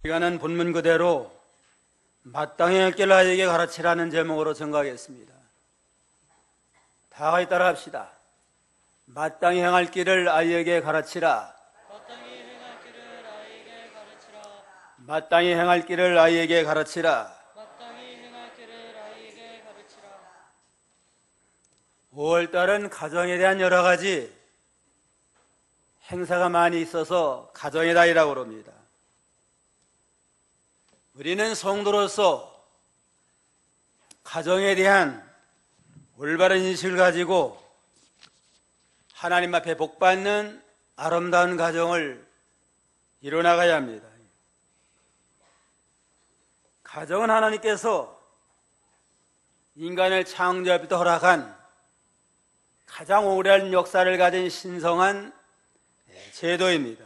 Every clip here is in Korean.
시간은 본문 그대로 마땅히 할 길을 아이에게 가르치라는 제목으로 증거하겠습니다. 다 같이 따라 합시다. 마땅히 행할 길을 아이에게 가르치라. 마땅히 행할 길을 아이에게 가르치라. 마땅히 행할 길을 아이에게 가르치라. 마땅히 행할 길을 아이에게 가르치라. 5월달은 가정에 대한 여러 가지 행사가 많이 있어서 가정의 달이라고 합니다. 우리는 성도로서 가정에 대한 올바른 인식을 가지고 하나님 앞에 복받는 아름다운 가정을 이뤄나가야 합니다. 가정은 하나님께서 인간을 창조할 때부터 허락한 가장 오래된 역사를 가진 신성한 제도입니다.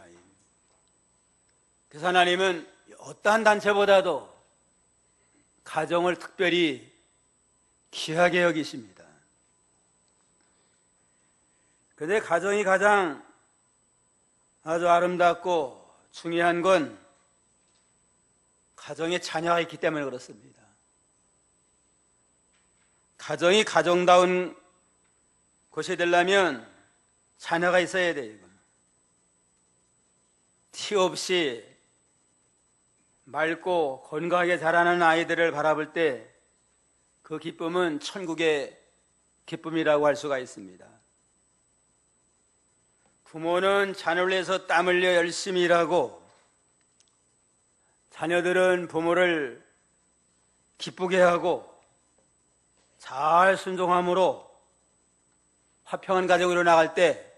그래서 하나님은 어떠한 단체보다도 가정을 특별히 귀하게 여기십니다. 그런데 가정이 가장 아주 아름답고 중요한 건 가정에 자녀가 있기 때문에 그렇습니다. 가정이 가정다운 곳이 되려면 자녀가 있어야 돼요. 티 없이 맑고 건강하게 자라는 아이들을 바라볼 때 그 기쁨은 천국의 기쁨이라고 할 수가 있습니다. 부모는 자녀를 위해서 땀 흘려 열심히 일하고 자녀들은 부모를 기쁘게 하고 잘 순종함으로 화평한 가정으로 나갈 때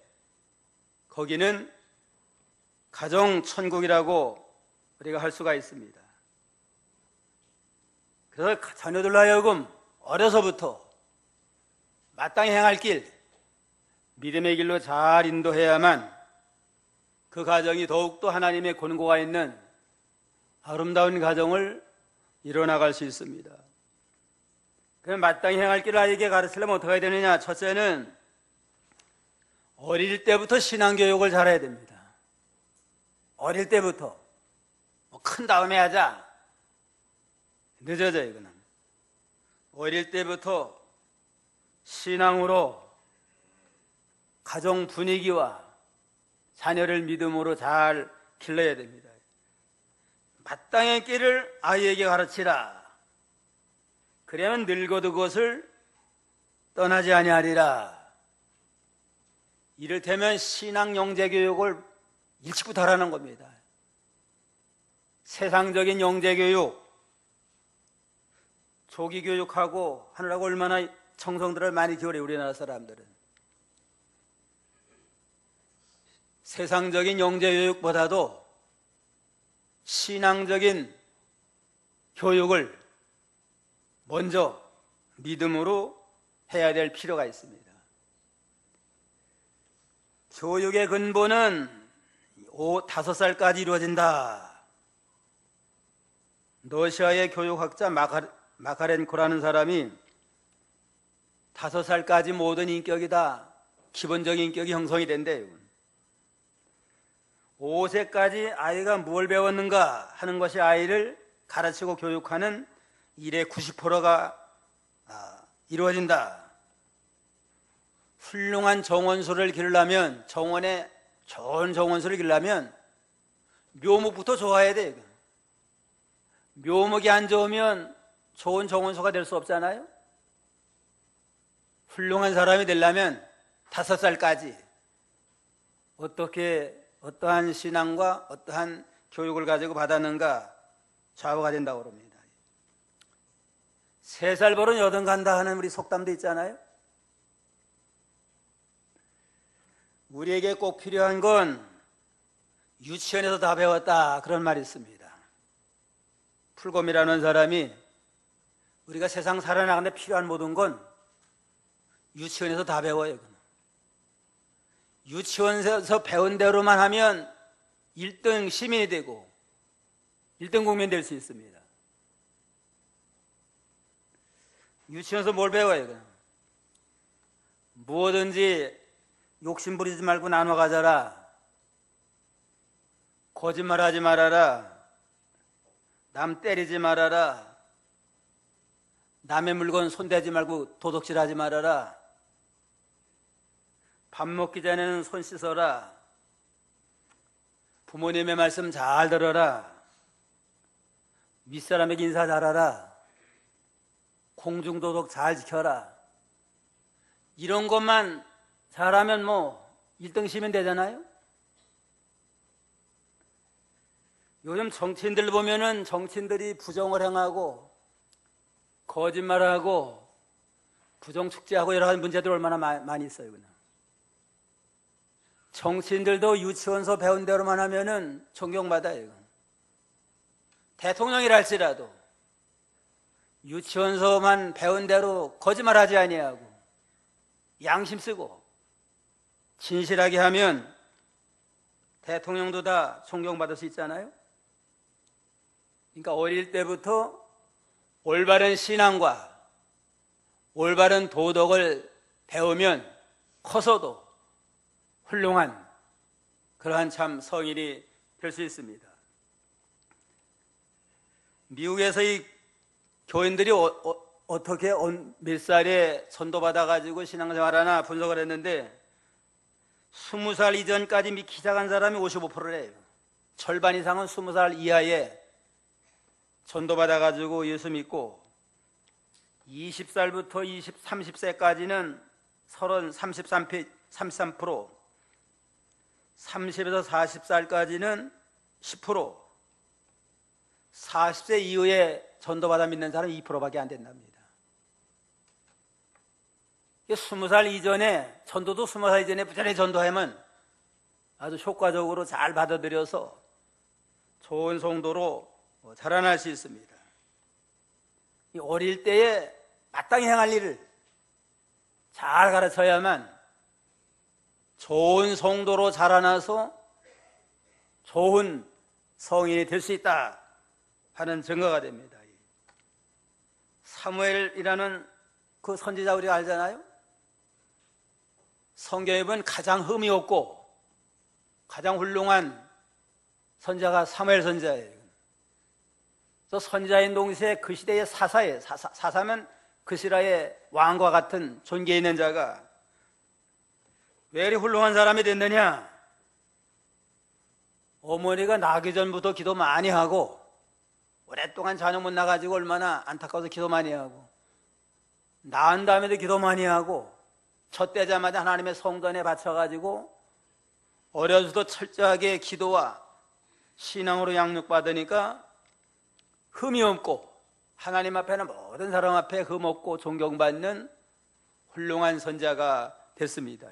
거기는 가정 천국이라고 우리가 할 수가 있습니다. 그래서 자녀들로 하여금 어려서부터 마땅히 행할 길, 믿음의 길로 잘 인도해야만 그 가정이 더욱더 하나님의 권고가 있는 아름다운 가정을 이뤄나갈 수 있습니다. 그럼 마땅히 행할 길을 아이에게 가르치려면 어떻게 해야 되느냐? 첫째는 어릴 때부터 신앙교육을 잘해야 됩니다. 어릴 때부터. 큰 다음에 하자. 늦어져, 이거는. 어릴 때부터 신앙으로 가정 분위기와 자녀를 믿음으로 잘 길러야 됩니다. 마땅한 길을 아이에게 가르치라. 그러면 늙어도 그것을 떠나지 아니하리라. 이를테면 신앙 영재 교육을 일찍부터 하라는 겁니다. 세상적인 영재 교육, 조기 교육하고 하느라고 얼마나 청성들을 많이 기울여 우리나라 사람들은. 세상적인 영재 교육보다도 신앙적인 교육을 먼저 믿음으로 해야 될 필요가 있습니다. 교육의 근본은 5살까지 이루어진다. 러시아의 교육학자 마카렌코라는 사람이 5살까지 모든 인격이 다 기본적인 인격이 형성이 된대요. 5세까지 아이가 뭘 배웠는가 하는 것이 아이를 가르치고 교육하는 일의 90%가 이루어진다. 훌륭한 정원수를 기르려면, 정원에 좋은 정원수를 기르려면 묘목부터 좋아야 돼요. 묘목이 안 좋으면 좋은 정원수가 될 수 없잖아요. 훌륭한 사람이 되려면 5살까지 어떠한 신앙과 어떠한 교육을 가지고 받았는가 좌우가 된다고 합니다. 3살 버릇 여든 간다 하는 우리 속담도 있잖아요. 우리에게 꼭 필요한 건 유치원에서 다 배웠다 그런 말이 있습니다. 풀곰이라는 사람이 우리가 세상 살아나가는데 필요한 모든 건 유치원에서 다 배워요. 유치원에서 배운 대로만 하면 1등 시민이 되고 1등 국민이 될 수 있습니다. 유치원에서 뭘 배워요? 무엇든지 욕심 부리지 말고 나눠 가져라. 거짓말하지 말아라. 남 때리지 말아라. 남의 물건 손대지 말고 도둑질하지 말아라. 밥 먹기 전에는 손 씻어라. 부모님의 말씀 잘 들어라. 윗사람에게 인사 잘하라. 공중도덕 잘 지켜라. 이런 것만 잘하면 뭐 1등 시면 되잖아요. 요즘 정치인들 보면은 정치인들이 부정을 행하고 거짓말하고 부정축제하고 여러 가지 문제들 얼마나 많이 있어요. 그냥. 정치인들도 유치원서 배운 대로만 하면은 존경받아요. 대통령이라 할지라도 유치원서만 배운 대로 거짓말하지 아니하고 양심 쓰고 진실하게 하면 대통령도 다 존경받을 수 있잖아요. 그러니까 어릴 때부터 올바른 신앙과 올바른 도덕을 배우면 커서도 훌륭한 그러한 참 성인이 될 수 있습니다. 미국에서 이 교인들이 어떻게 몇 살에 전도받아가지고 신앙생활하나 분석을 했는데 20살 이전까지 믿기 시작한 사람이 55%래요. 절반 이상은 20살 이하에 전도받아가지고 예수 믿고 20살부터 30세까지는 33%, 30에서 40살까지는 10%, 40세 이후에 전도받아 믿는 사람은 2%밖에 안 된답니다. 20살 이전에, 전도도 20살 이전에 부지런히 전도하면 아주 효과적으로 잘 받아들여서 좋은 성도로 자라날 수 있습니다. 이 어릴 때에 마땅히 행할 일을 잘 가르쳐야만 좋은 성도로 자라나서 좋은 성인이 될 수 있다 하는 증거가 됩니다. 사무엘이라는 그 선지자 우리가 알잖아요. 성경에 보면 가장 흠이 없고 가장 훌륭한 선지자가 사무엘 선지자예요. 저 선지자인 동시에 그 시대의 사사예요. 사사면 그 시라의 왕과 같은 존귀 있는 자가 왜 이리 훌륭한 사람이 됐느냐? 어머니가 나기 전부터 기도 많이 하고 오랫동안 자녀 못 나가지고 얼마나 안타까워서 기도 많이 하고 낳은 다음에도 기도 많이 하고 젖대자마자 하나님의 성전에 바쳐가지고 어려서도 철저하게 기도와 신앙으로 양육받으니까 흠이 없고 하나님 앞에는 모든 사람 앞에 흠 없고 존경받는 훌륭한 선자가 됐습니다.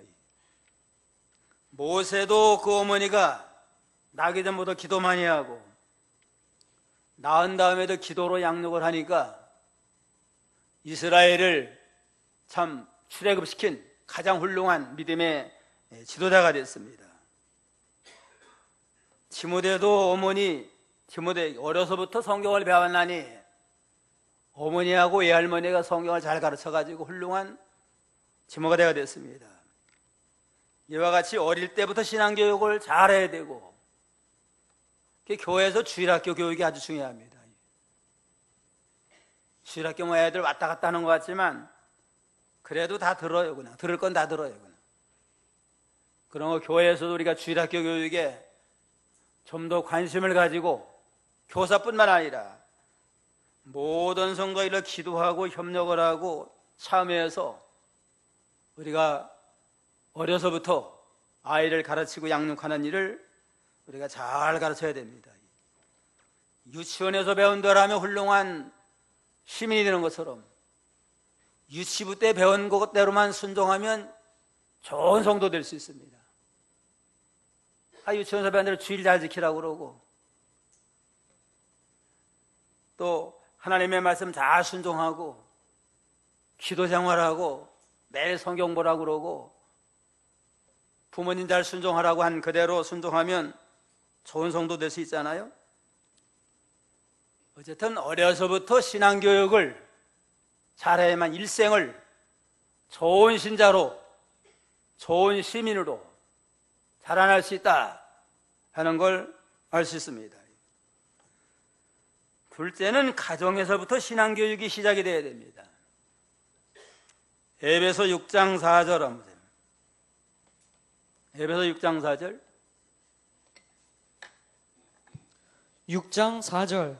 모세도 그 어머니가 나기 전부터 기도 많이 하고 낳은 다음에도 기도로 양육을 하니까 이스라엘을 참 출애굽시킨 가장 훌륭한 믿음의 지도자가 됐습니다. 디모데도 디모데 어려서부터 성경을 배웠나니 어머니하고 외할머니가 성경을 잘 가르쳐가지고 훌륭한 지모가 되어 됐습니다. 이와 같이 어릴 때부터 신앙교육을 잘해야 되고 교회에서 주일학교 교육이 아주 중요합니다. 주일학교 뭐 애들 왔다 갔다 하는 것 같지만 그래도 다 들어요. 그냥 들을 건 다 들어요. 그냥. 그런 거 교회에서도 우리가 주일학교 교육에 좀 더 관심을 가지고 교사뿐만 아니라 모든 성도들을 기도하고 협력을 하고 참여해서 우리가 어려서부터 아이를 가르치고 양육하는 일을 우리가 잘 가르쳐야 됩니다. 유치원에서 배운다라면 훌륭한 시민이 되는 것처럼 유치부 때 배운 것대로만 순종하면 좋은 성도 될 수 있습니다. 유치원에서 배운 대로 주일 잘 지키라고 그러고 또 하나님의 말씀 잘 순종하고 기도 생활하고 매일 성경 보라고 그러고 부모님 잘 순종하라고 한 그대로 순종하면 좋은 성도 될 수 있잖아요. 어쨌든 어려서부터 신앙교육을 잘해야만 일생을 좋은 신자로 좋은 시민으로 자라날 수 있다 하는 걸 알 수 있습니다. 둘째는 가정에서부터 신앙교육이 시작이 되어야 됩니다. 에베소 6장 4절 한번 보세요. 에베소 6장 4절. 6장 4절.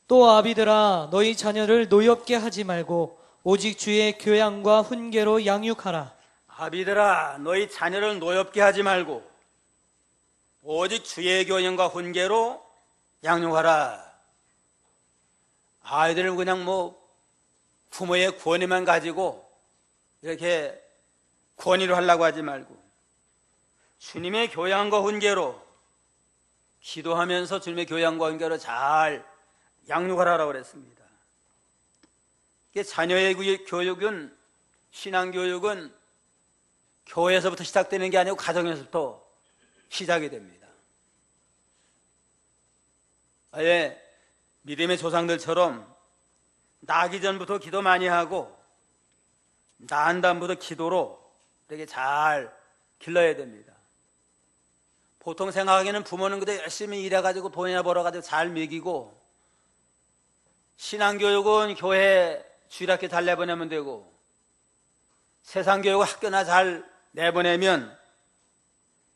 또 아비들아 너희 자녀를 노엽게 하지 말고 오직 주의 교양과 훈계로 양육하라. 아비들아 너희 자녀를 노엽게 하지 말고 오직 주의 교양과 훈계로 양육하라. 아이들은 그냥 부모의 권위만 가지고 이렇게 권위로 하려고 하지 말고 주님의 교양과 훈계로 기도하면서 주님의 교양과 훈계로 잘 양육하라고 그랬습니다. 자녀의 교육은, 신앙교육은 교회에서부터 시작되는 게 아니고 가정에서부터 시작이 됩니다. 아예 믿음의 조상들처럼 나기 전부터 기도 많이 하고 낳은 다음부터 기도로 이렇게 잘 길러야 됩니다. 보통 생각하기에는 부모는 그때 열심히 일해가지고 돈이나 벌어가지고 잘 먹이고 신앙교육은 교회 주일학교 잘 내보내면 되고 세상교육은 학교나 잘 내보내면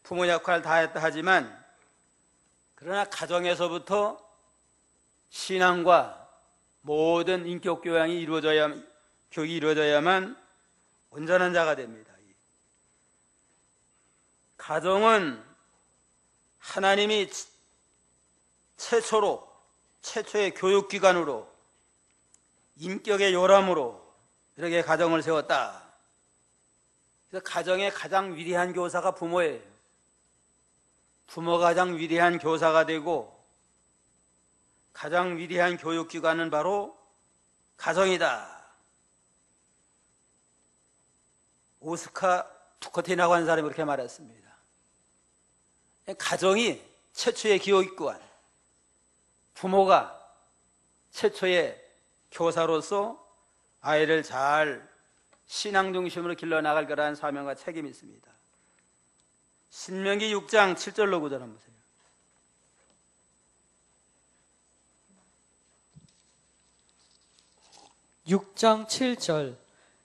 부모 역할 다 했다 하지만 그러나 가정에서부터 신앙과 모든 인격 교양이 교육이 이루어져야만 온전한 자가 됩니다. 가정은 하나님이 최초의 교육기관으로 인격의 요람으로 이렇게 가정을 세웠다. 그래서 가정의 가장 위대한 교사가 부모예요. 부모가 가장 위대한 교사가 되고 가장 위대한 교육기관은 바로 가정이다. 오스카 투커틴이라고 하는 사람이 그렇게 말했습니다. 가정이 최초의 교육기관, 부모가 최초의 교사로서 아이를 잘 신앙 중심으로 길러나갈 거라는 사명과 책임이 있습니다. 신명기 6장 7절로 9절 한번 보세요. (6장 7절)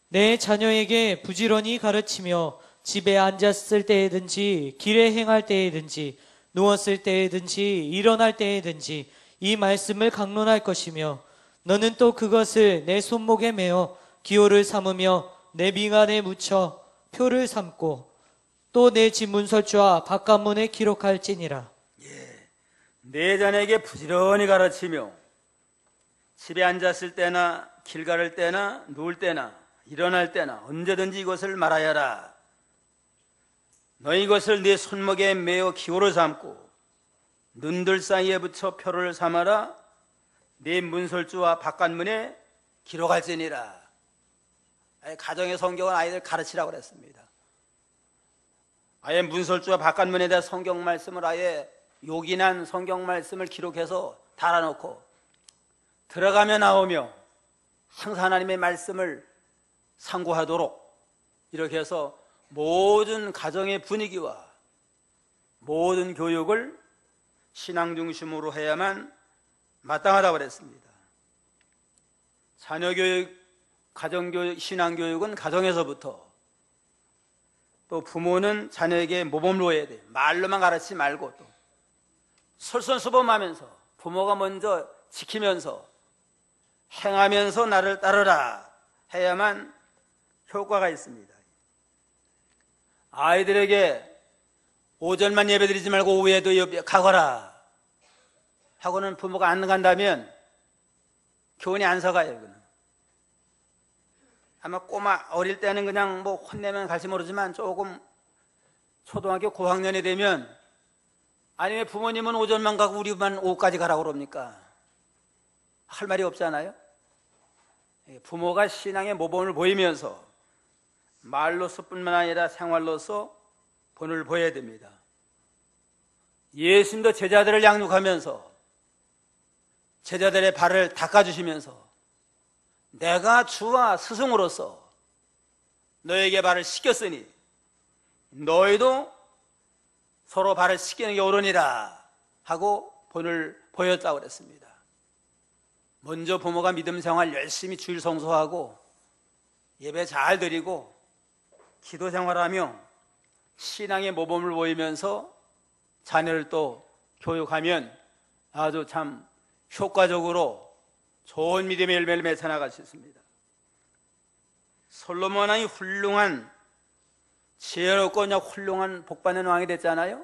내 자녀에게 부지런히 가르치며 집에 앉았을 때에든지 길에 행할 때에든지 누웠을 때에든지 일어날 때에든지 이 말씀을 강론할 것이며 너는 또 그것을 내 손목에 메어 기호를 삼으며 내 빙안에 묻혀 표를 삼고 또 내 집 문설주와 바깥문에 기록할지니라. 내 자녀에게 부지런히 가르치며 집에 앉았을 때나 길 가를 때나 누울 때나 일어날 때나 언제든지 이것을 말하여라. 너희 이것을 네 손목에 메어 기호를 삼고 눈들 사이에 붙여 표를 삼아라. 네 문설주와 바깥문에 기록할지니라. 가정의 성경은 아이들 가르치라고 그랬습니다. 아예 문설주와 바깥문에 대한 성경 말씀을 아예 요긴한 성경 말씀을 기록해서 달아놓고 들어가며 나오며 항상 하나님의 말씀을 상고하도록 이렇게 해서 모든 가정의 분위기와 모든 교육을 신앙 중심으로 해야만 마땅하다고 그랬습니다. 자녀교육, 가정교육, 신앙교육은 가정에서부터 또 부모는 자녀에게 모범으로 해야 돼요. 말로만 가르치지 말고 또 솔선수범하면서 부모가 먼저 지키면서 행하면서 나를 따르라 해야만 효과가 있습니다. 아이들에게 오전만 예배드리지 말고 오후에도 가거라 하고는 부모가 안 간다면 교훈이 안 서가요. 이거는. 아마 꼬마 어릴 때는 그냥 혼내면 갈지 모르지만 조금 초등학교 고학년이 되면 아니 왜 부모님은 오전만 가고 우리만 오후까지 가라고 그럽니까? 할 말이 없잖아요. 부모가 신앙의 모범을 보이면서 말로서뿐만 아니라 생활로서 본을 보여야 됩니다. 예수님도 제자들을 양육하면서 제자들의 발을 닦아주시면서 내가 주와 스승으로서 너에게 발을 씻겼으니 너희도 서로 발을 씻기는 게 옳으니라 하고 본을 보였다고 그랬습니다. 먼저 부모가 믿음 생활 열심히 주일 성수하고 예배 잘 드리고 기도 생활하며 신앙의 모범을 보이면서 자녀를 또 교육하면 아주 참 효과적으로 좋은 믿음의 열매를 맺어 나갈 수 있습니다. 솔로몬 왕이 훌륭한 지혜롭고 훌륭한 복받는 왕이 됐잖아요.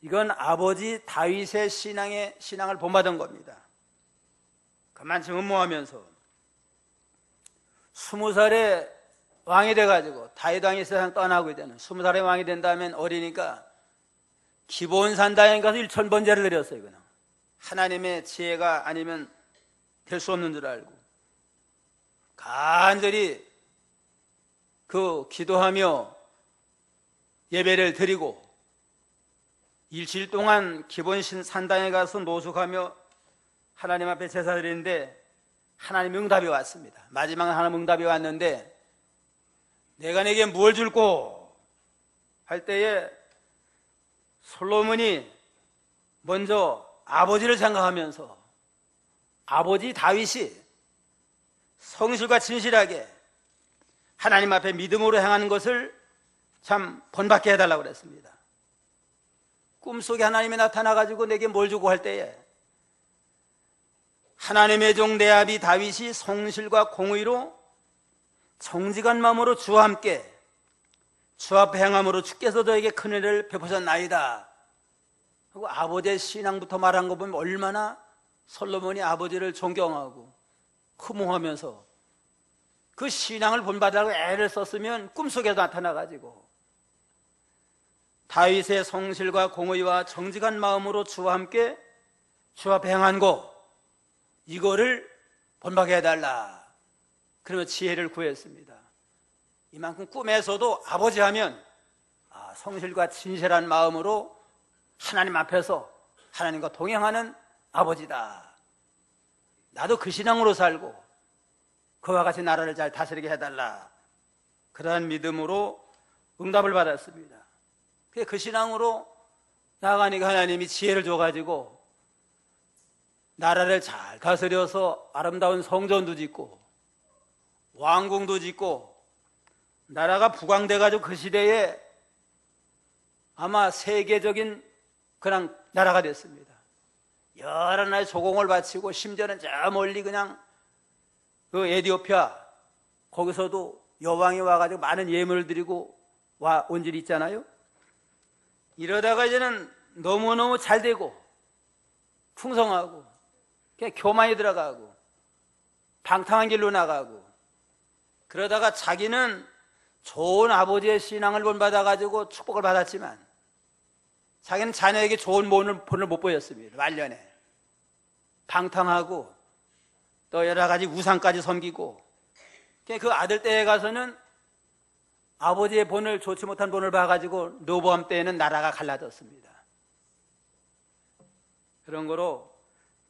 이건 아버지 다윗의 신앙을 본받은 겁니다. 그만큼 음모하면서 20살에 왕이 돼가지고 다윗 왕이 세상 떠나고 이제는 20살에 왕이 된다면 어리니까 기본 산당에 가서 1000번제를 드렸어요. 그냥 하나님의 지혜가 아니면 될 수 없는 줄 알고 간절히 그 기도하며 예배를 드리고 일주일 동안 기본 산당에 가서 노숙하며 하나님 앞에 제사 드리는데 하나님 응답이 왔습니다. 마지막 하나님 응답이 왔는데 내가 내게 무엇을 줄꼬 할 때에 솔로몬이 먼저 아버지를 생각하면서 아버지 다윗이 성실과 진실하게 하나님 앞에 믿음으로 행하는 것을 참 본받게 해달라고 그랬습니다. 꿈속에 하나님이 나타나가지고 내게 뭘 주고 할 때에 하나님의 종 내 아비 다윗이 성실과 공의로 정직한 마음으로 주와 함께 주 앞에 행함으로 주께서 저에게 큰 은혜를 베푸셨나이다 하고 아버지의 신앙부터 말한 거 보면 얼마나 솔로몬이 아버지를 존경하고 흠모하면서 그 신앙을 본받으라고 애를 썼으면 꿈속에도 나타나가지고 다윗의 성실과 공의와 정직한 마음으로 주와 함께 주 앞에 행한 거 이거를 본받게 해달라. 그러면 지혜를 구했습니다. 이만큼 꿈에서도 아버지 하면 성실과 진실한 마음으로 하나님 앞에서 하나님과 동행하는 아버지다. 나도 그 신앙으로 살고 그와 같이 나라를 잘 다스리게 해달라. 그러한 믿음으로 응답을 받았습니다. 그 신앙으로 나아가니까 하나님이 지혜를 줘가지고 나라를 잘 다스려서 아름다운 성전도 짓고 왕궁도 짓고 나라가 부강돼가지고 그 시대에 아마 세계적인 그냥 나라가 됐습니다. 여러 나라의 조공을 바치고 심지어는 저 멀리 그냥 그 에티오피아 거기서도 여왕이 와가지고 많은 예물을 드리고 온 일이 있잖아요. 이러다가 이제는 너무너무 잘 되고 풍성하고 그냥 교만이 들어가고 방탕한 길로 나가고 그러다가 자기는 좋은 아버지의 신앙을 본받아가지고 축복을 받았지만 자기는 자녀에게 좋은 본을 못 보였습니다. 말년에 방탕하고 또 여러 가지 우상까지 섬기고 그 아들 때에 가서는 아버지의 본을 좋지 못한 본을 봐가지고 르호보암 때에는 나라가 갈라졌습니다. 그런 거로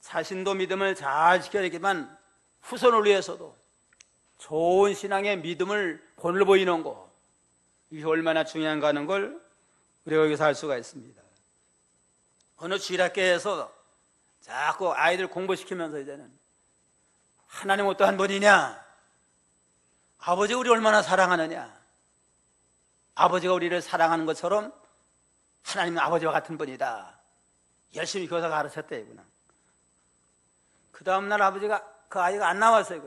자신도 믿음을 잘 지켜야겠지만 후손을 위해서도 좋은 신앙의 믿음을 본을 보이는 거 이게 얼마나 중요한가 하는 걸 우리가 여기서 알 수가 있습니다. 어느 주일학교에서 자꾸 아이들 공부시키면서 이제는 하나님 어떠한 분이냐, 아버지가 우리 얼마나 사랑하느냐, 아버지가 우리를 사랑하는 것처럼 하나님은 아버지와 같은 분이다. 열심히 교사가 가르쳤대요. 그 다음날 아버지가 그 아이가 안 나왔어요.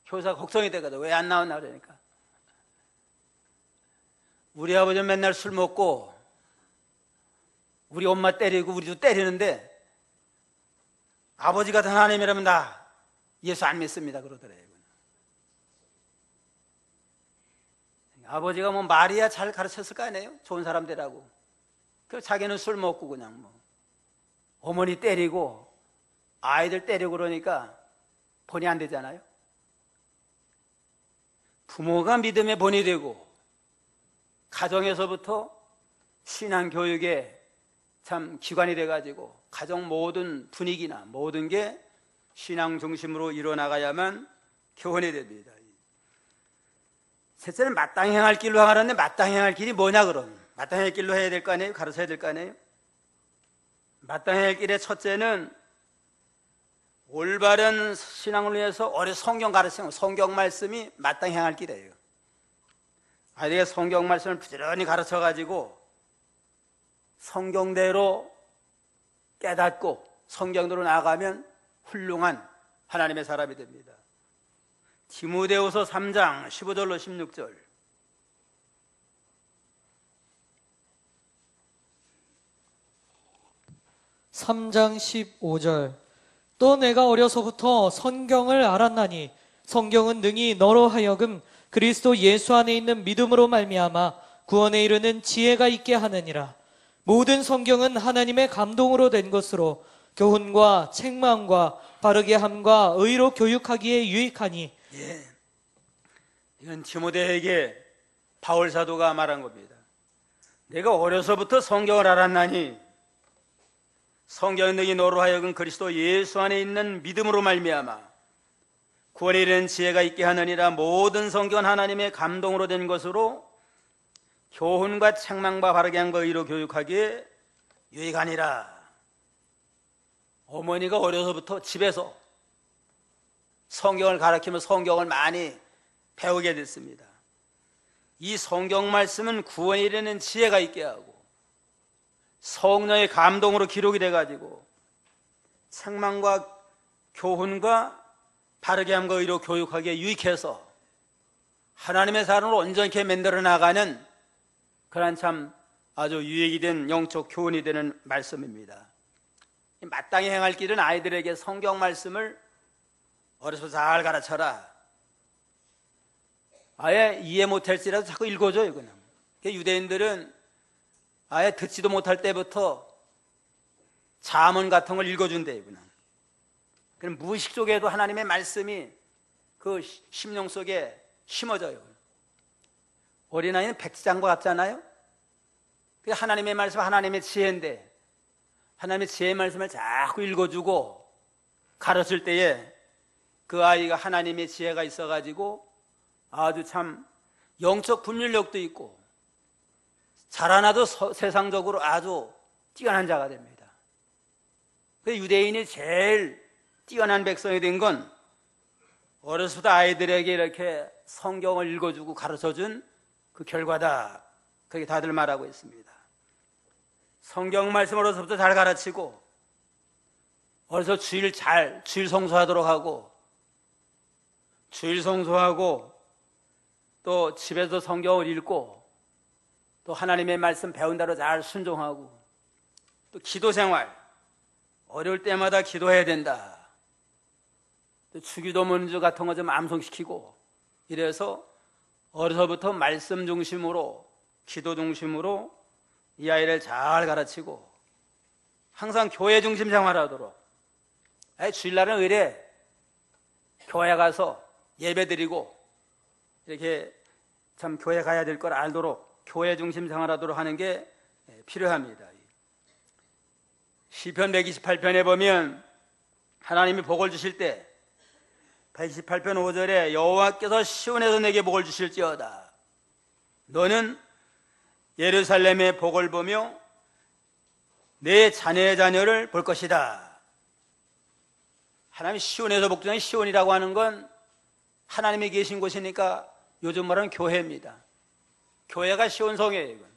교사가 걱정이 되거든. 왜 안 나왔나 그러니까 우리 아버지는 맨날 술 먹고 우리 엄마 때리고 우리도 때리는데 아버지 같은 하나님이라면 나 예수 안 믿습니다 그러더래요. 아버지가 뭐 말이야 잘 가르쳤을 거 아니에요? 좋은 사람들하고. 그 자기는 술 먹고 그냥 뭐 어머니 때리고 아이들 때리고 그러니까 본이 안 되잖아요. 부모가 믿음의 본이 되고 가정에서부터 신앙교육의 참 기관이 돼가지고 가정 모든 분위기나 모든 게 신앙 중심으로 이뤄나가야만 교훈이 됩니다. 셋째는 마땅히 행할 길로 하라는데 마땅히 행할 길이 뭐냐 그럼? 마땅히 할 길로 해야 될 거 아니에요? 가르쳐야 될 거 아니에요? 마땅히 할 길의 첫째는 올바른 신앙을 위해서 성경 가르치는 성경 말씀이 마땅히 행할 길이에요. 아이들에게 성경 말씀을 부지런히 가르쳐가지고 성경대로 깨닫고 성경대로 나아가면 훌륭한 하나님의 사람이 됩니다. 디모데후서 3장 15절로 16절. (3장 15절) 또 내가 어려서부터 성경을 알았나니 성경은 능히 너로 하여금 그리스도 예수 안에 있는 믿음으로 말미암아 구원에 이르는 지혜가 있게 하느니라. 모든 성경은 하나님의 감동으로 된 것으로 교훈과 책망과 바르게 함과 의로 교육하기에 유익하니. 이건 디모데에게 바울 사도가 말한 겁니다. 내가 어려서부터 성경을 알았나니 성경은 능히 너로 하여금 그리스도 예수 안에 있는 믿음으로 말미암아 구원에 이르는 지혜가 있게 하느니라. 모든 성경은 하나님의 감동으로 된 것으로 교훈과 책망과 바르게 함과 의로 교육하기에 유익하니라. 어머니가 어려서부터 집에서 성경을 가르치며 성경을 많이 배우게 됐습니다. 이 성경 말씀은 구원에 이르는 지혜가 있게 하고 성령의 감동으로 기록이 돼가지고 책망과 교훈과 바르게 함과 의로 교육하기에 유익해서 하나님의 사람으로 온전케 만들어 나가는 그런 참 아주 유익이 된 영적 교훈이 되는 말씀입니다. 마땅히 행할 길은 아이들에게 성경 말씀을 어려서 잘 가르쳐라. 아예 이해 못할지라도 자꾸 읽어줘요. 그냥 유대인들은 아예 듣지도 못할 때부터 잠언 같은 걸 읽어준대요. 그냥 무의식 속에도 하나님의 말씀이 그 심령 속에 심어져요. 어린아이는 백지장과 같잖아요. 하나님의 말씀, 하나님의 지혜인데 하나님의 지혜의 말씀을 자꾸 읽어주고 가르칠 때에 그 아이가 하나님의 지혜가 있어가지고 아주 참 영적 분별력도 있고 자라나도 세상적으로 아주 뛰어난 자가 됩니다. 유대인이 제일 뛰어난 백성이 된 건 어려서부터 아이들에게 이렇게 성경을 읽어주고 가르쳐준 그 결과다. 그렇게 다들 말하고 있습니다. 성경 말씀을 어려서부터 잘 가르치고 어려서 주일 성수하도록 하고 주일 성수하고 또 집에서 성경을 읽고 또 하나님의 말씀 배운 대로 잘 순종하고 또 기도 생활 어려울 때마다 기도해야 된다. 또 주기도 문주 같은 거 좀 암송시키고 이래서 어려서부터 말씀 중심으로 기도 중심으로 이 아이를 잘 가르치고 항상 교회 중심 생활하도록 주일날은 의뢰 교회 가서 예배 드리고 이렇게 참 교회 가야 될 걸 알도록 교회 중심 생활하도록 하는 게 필요합니다. 시편 128편에 보면 하나님이 복을 주실 때 128편 5절에 여호와께서 시온에서 내게 복을 주실지어다. 너는 예루살렘의 복을 보며 내 자녀의 자녀를 볼 것이다. 하나님이 시온에서 복 주는 시온이라고 하는 건 하나님이 계신 곳이니까 요즘 말하는 교회입니다. 교회가 시온성이에요. 이건.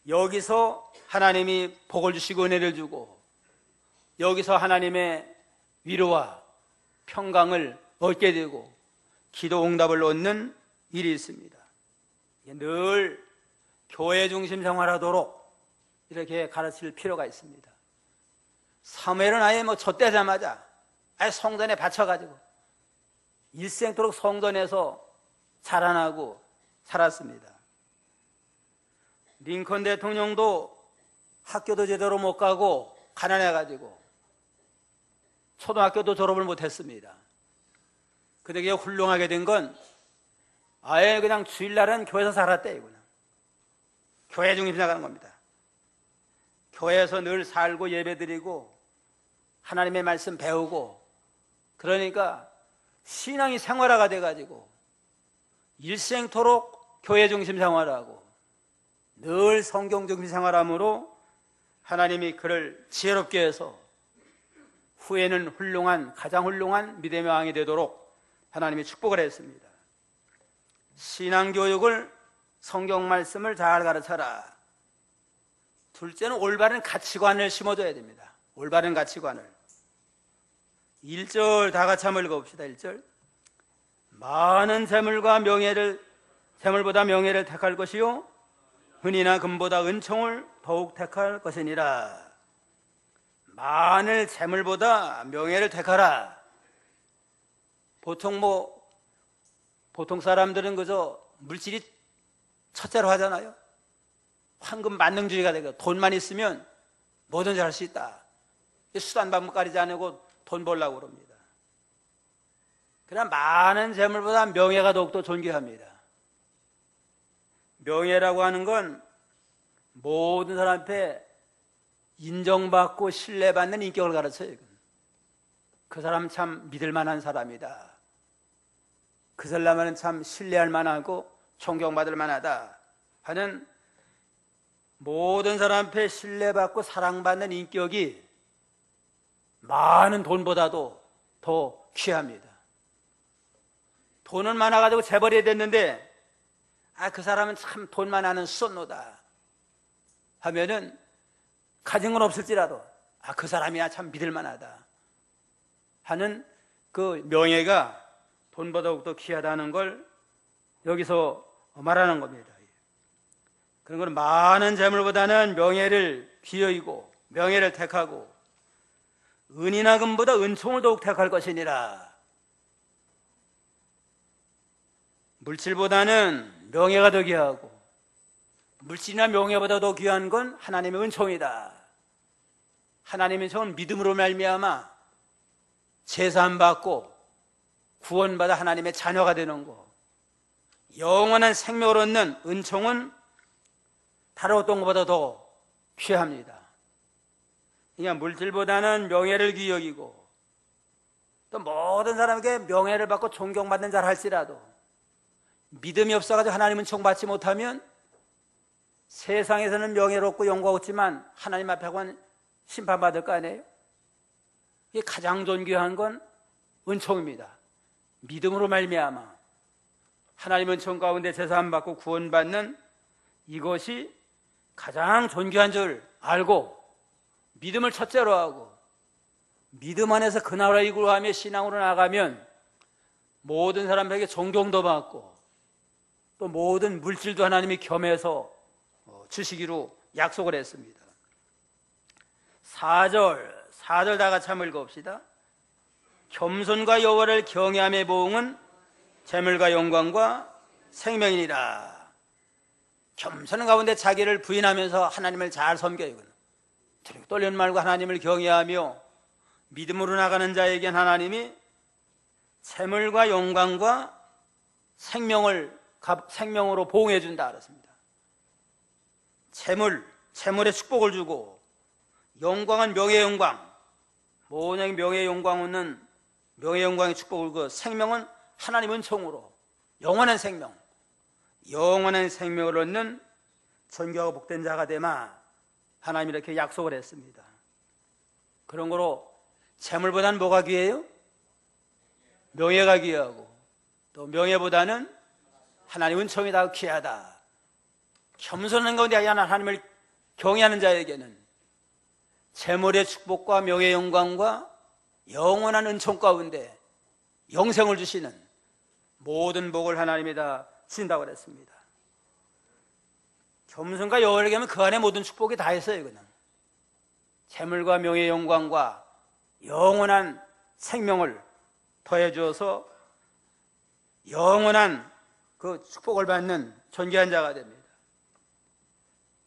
여기서 하나님이 복을 주시고 은혜를 주고 여기서 하나님의 위로와 평강을 얻게 되고 기도 응답을 얻는 일이 있습니다. 늘 교회 중심 생활하도록 이렇게 가르칠 필요가 있습니다. 사무엘은 아예 젖대자마자 아예 성전에 바쳐가지고 일생토록 성전에서 자라나고 살았습니다. 링컨 대통령도 학교도 제대로 못 가고 가난해가지고 초등학교도 졸업을 못했습니다. 그게 훌륭하게 된 건 아예 그냥 주일날은 교회에서 살았대요. 그냥. 교회 중심 나가는 겁니다. 교회에서 늘 살고 예배드리고 하나님의 말씀 배우고 그러니까 신앙이 생활화가 돼가지고 일생토록 교회 중심 생활하고 늘 성경 중심 생활함으로 하나님이 그를 지혜롭게 해서 후에는 가장 훌륭한 믿음의 왕이 되도록 하나님이 축복을 했습니다. 신앙교육을, 성경 말씀을 잘 가르쳐라. 둘째는 올바른 가치관을 심어줘야 됩니다. 올바른 가치관을. 1절 다 같이 한번 읽어봅시다. 1절. 많은 재물보다 명예를 택할 것이요 은이나 금보다 은총을 더욱 택할 것이니라. 많은 재물보다 명예를 택하라. 보통 사람들은 그저 물질이 첫째로 하잖아요. 황금 만능주의가 되고 돈만 있으면 뭐든지 할 수 있다. 수단 방법 가리지 않고 돈 벌려고 그럽니다. 그러나 많은 재물보다 명예가 더욱더 존귀합니다. 명예라고 하는 건 모든 사람 앞에 인정받고 신뢰받는 인격을 가르쳐요. 그 사람은 참 믿을 만한 사람이다. 그 사람은 참 신뢰할 만하고 존경받을 만하다 하는, 모든 사람 앞에 신뢰받고 사랑받는 인격이 많은 돈보다도 더 귀합니다. 돈은 많아가지고 재벌이 됐는데 그 사람은 참 돈만 아는 수선노다 하면은 가진 건 없을지라도 그 사람이야 참 믿을 만하다 하는 그 명예가 돈보다 더욱더 귀하다는 걸 여기서 말하는 겁니다. 그런 건 많은 재물보다는 명예를 귀히 여기고 명예를 택하고 은이나 금보다 은총을 더욱 택할 것이니라. 물질보다는 명예가 더 귀하고 물질이나 명예보다 더 귀한 건 하나님의 은총이다. 하나님의 은총은 믿음으로 말미암아 제사함받고 구원받아 하나님의 자녀가 되는 거. 영원한 생명을 얻는 은총은 다른 어떤 것보다 더 귀합니다. 그러니까 물질보다는 명예를 귀히 여기고 또 모든 사람에게 명예를 받고 존경받는 자를 할지라도 믿음이 없어가지고 하나님 은총 받지 못하면 세상에서는 명예롭고 영광 없지만 하나님 앞에 가면 심판받을 거 아니에요? 이게 가장 존귀한 건 은총입니다. 믿음으로 말미암아 하나님 은총 가운데 제사함 받고 구원받는 이것이 가장 존귀한 줄 알고 믿음을 첫째로 하고 믿음 안에서 그 나라 이구하며 신앙으로 나가면 모든 사람에게 존경도 받고 또 모든 물질도 하나님이 겸해서 주시기로 약속을 했습니다. 4절 다 같이 한번 읽어봅시다. 겸손과 여호와를 경외함의 보응은 재물과 영광과 생명이니라. 겸손한 가운데 자기를 부인하면서 하나님을 잘 섬겨요. 떨리는 말고 하나님을 경외하며 믿음으로 나가는 자에겐 하나님이 재물과 영광과 생명으로 보응해 준다 그랬습니다. 재물의 축복을 주고 영광은 명예의 영광, 모든 명예의 영광은 명예의 영광의 축복을 주고 생명은 하나님 은총으로 영원한 생명을 얻는 존귀하고 복된 자가 되마 하나님이 이렇게 약속을 했습니다. 그런 거로 재물보다는 뭐가 귀해요? 명예가 귀하고 또 명예보다는 하나님 은총이 더 귀하다. 겸손한 가운데 하나님을 경외하는 자에게는 재물의 축복과 명예의 영광과 영원한 은총 가운데 영생을 주시는 모든 복을 하나님이 다 주신다고 그랬습니다. 겸손과 여호와를 경외하면 그 안에 모든 축복이 다 있어요. 그냥 재물과 명예의 영광과 영원한 생명을 더해 주어서 영원한 그 축복을 받는 존귀한 자가 됩니다.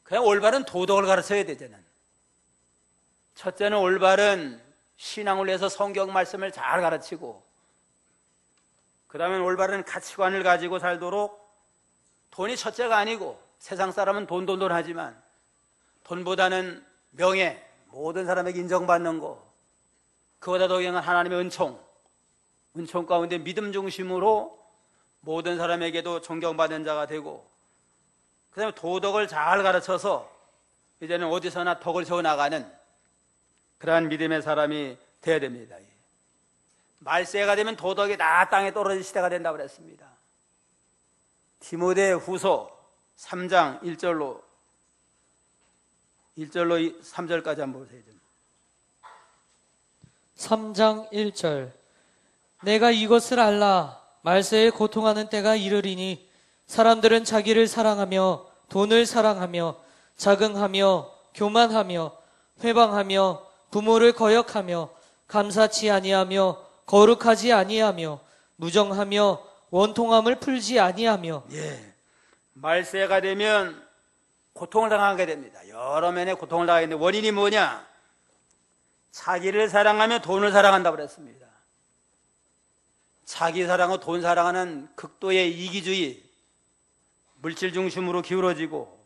그냥 올바른 도덕을 가르쳐야 되잖아요. 첫째는 올바른 신앙을 위해서 성경 말씀을 잘 가르치고 그 다음에 올바른 가치관을 가지고 살도록 돈이 첫째가 아니고 세상 사람은 돈 하지만 돈보다는 명예, 모든 사람에게 인정받는 거, 그보다 더 귀한 하나님의 은총 가운데 믿음 중심으로 모든 사람에게도 존경받는 자가 되고 그 다음에 도덕을 잘 가르쳐서 이제는 어디서나 덕을 세워나가는 그러한 믿음의 사람이 돼야 됩니다. 말세가 되면 도덕이 다 땅에 떨어질 시대가 된다고 그랬습니다. 디모데 후서 3장 1절로 3절까지 한번 보세요. 3장 1절. 내가 이것을 알라. 말세에 고통하는 때가 이르리니 사람들은 자기를 사랑하며 돈을 사랑하며 자긍하며 교만하며 회방하며 부모를 거역하며 감사치 아니하며 거룩하지 아니하며 무정하며 원통함을 풀지 아니하며. 말세가 되면 고통을 당하게 됩니다. 여러 면의 고통을 당하게 되는데 원인이 뭐냐? 자기를 사랑하며 돈을 사랑한다고 그랬습니다. 자기 사랑하고 돈 사랑하는 극도의 이기주의, 물질 중심으로 기울어지고,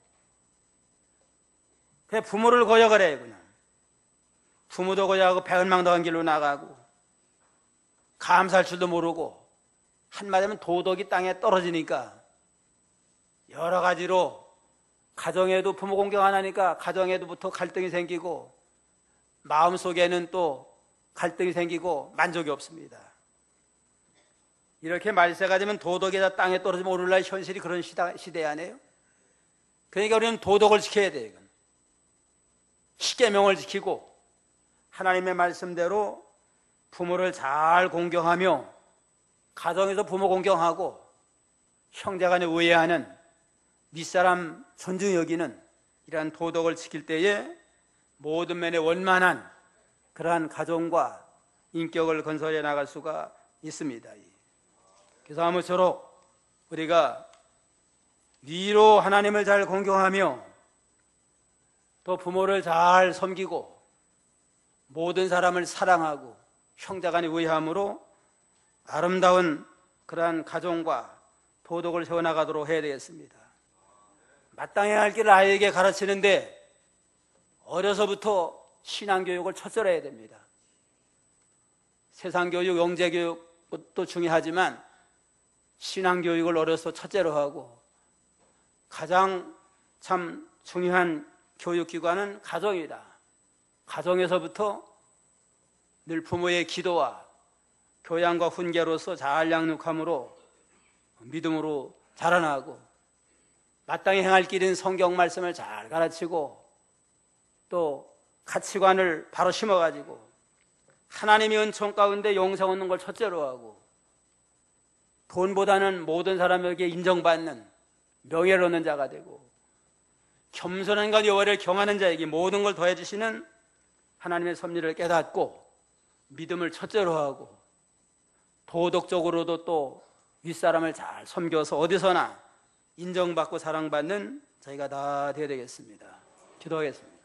부모를 거역을 해요. 그냥 부모도 거역하고 배은망덕한 길로 나가고 감사할 줄도 모르고, 한마디면 도덕이 땅에 떨어지니까 여러 가지로 가정에도 부모 공경 안 하니까 가정에도부터 갈등이 생기고, 마음속에는 또 갈등이 생기고 만족이 없습니다. 이렇게 말세가 되면 도덕이 다 땅에 떨어지면 오늘날 현실이 그런 시대 아니에요? 그러니까 우리는 도덕을 지켜야 돼요. 십계명을 지키고 하나님의 말씀대로 부모를 잘 공경하며, 가정에서 부모 공경하고 형제간에 우애하는, 윗사람 존중 여기는 이러한 도덕을 지킬 때에 모든 면에 원만한 그러한 가정과 인격을 건설해 나갈 수가 있습니다. 그래서 아무쪼록 우리가 위로 하나님을 잘 공경하며 또 부모를 잘 섬기고 모든 사람을 사랑하고 형제간의 우애함으로 아름다운 그러한 가정과 도덕을 세워나가도록 해야 되겠습니다. 마땅히 할 길을 아이에게 가르치는데 어려서부터 신앙교육을 첫째로 해야 됩니다. 세상교육, 영재교육도 중요하지만 신앙교육을 어려서 첫째로 하고, 가장 참 중요한 교육기관은 가정이다. 가정에서부터 늘 부모의 기도와 교양과 훈계로서 잘 양육함으로 믿음으로 자라나고, 마땅히 행할 길인 성경 말씀을 잘 가르치고 또 가치관을 바로 심어가지고 하나님의 은총 가운데 영생 얻는 걸 첫째로 하고, 돈보다는 모든 사람에게 인정받는 명예를 얻는 자가 되고, 겸손한과 여호와를 경하는 자에게 모든 걸 더해주시는 하나님의 섭리를 깨닫고 믿음을 첫째로 하고, 도덕적으로도 또 윗사람을 잘 섬겨서 어디서나 인정받고 사랑받는 저희가 다 되어야 되겠습니다. 기도하겠습니다.